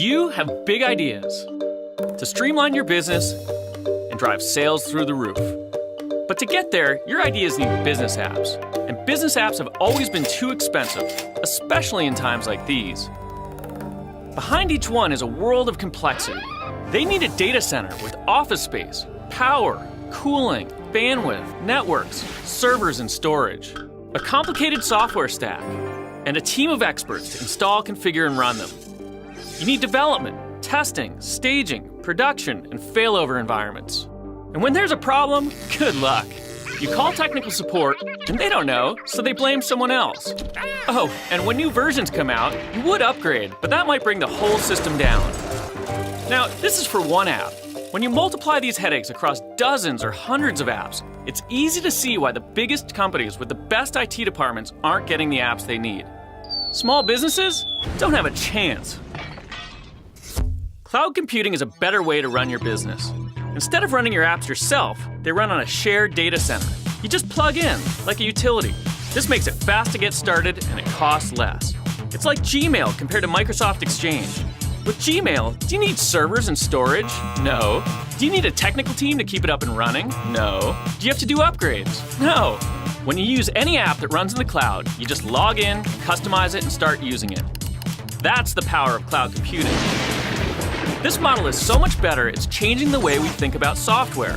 You have big ideas to streamline your business and drive sales through the roof. But to get there, your ideas need business apps. And business apps have always been too expensive, especially in times like these. Behind each one is a world of complexity. They need a data center with office space, power, cooling, bandwidth, networks, servers and storage, a complicated software stack, and a team of experts to install, configure, and run them. You need development, testing, staging, production, and failover environments. And when there's a problem, good luck. You call technical support, and they don't know, so they blame someone else. Oh, and when new versions come out, you would upgrade, but that might bring the whole system down. Now, this is for one app. When you multiply these headaches across dozens or hundreds of apps, it's easy to see why the biggest companies with the best IT departments aren't getting the apps they need. Small businesses don't have a chance. Cloud computing is a better way to run your business. Instead of running your apps yourself, they run on a shared data center. You just plug in, like a utility. This makes it fast to get started and it costs less. It's like Gmail compared to Microsoft Exchange. With Gmail, do you need servers and storage? No. Do you need a technical team to keep it up and running? No. Do you have to do upgrades? No. When you use any app that runs in the cloud, you just log in, customize it, and start using it. That's the power of cloud computing. This model is so much better, it's changing the way we think about software.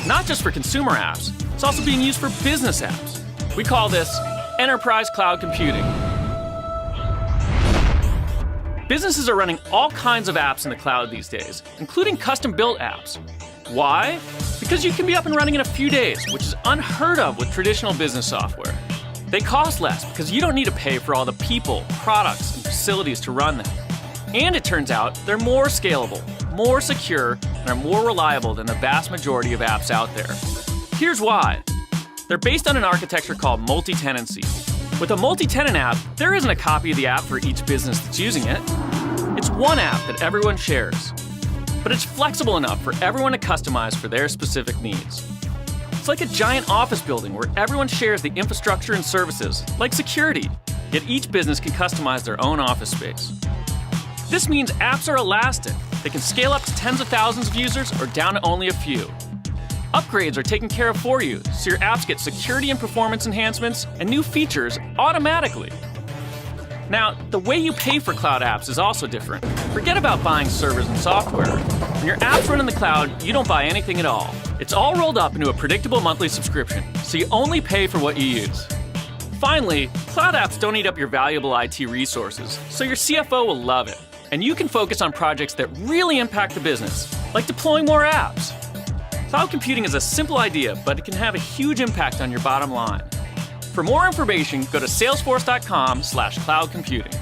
Not just for consumer apps, it's also being used for business apps. We call this enterprise cloud computing. Businesses are running all kinds of apps in the cloud these days, including custom-built apps. Why? Because you can be up and running in a few days, which is unheard of with traditional business software. They cost less because you don't need to pay for all the people, products, and facilities to run them. And it turns out they're more scalable, more secure, and are more reliable than the vast majority of apps out there. Here's why. They're based on an architecture called multi-tenancy. With a multi-tenant app, there isn't a copy of the app for each business that's using it. It's one app that everyone shares. But it's flexible enough for everyone to customize for their specific needs. It's like a giant office building where everyone shares the infrastructure and services, like security, yet each business can customize their own office space. This means apps are elastic. They can scale up to tens of thousands of users or down to only a few. Upgrades are taken care of for you, so your apps get security and performance enhancements and new features automatically. Now, the way you pay for cloud apps is also different. Forget about buying servers and software. When your apps run in the cloud, you don't buy anything at all. It's all rolled up into a predictable monthly subscription, so you only pay for what you use. Finally, cloud apps don't eat up your valuable IT resources, so your CFO will love it. And you can focus on projects that really impact the business, like deploying more apps. Cloud computing is a simple idea, but it can have a huge impact on your bottom line. For more information, go to salesforce.com/cloud computing.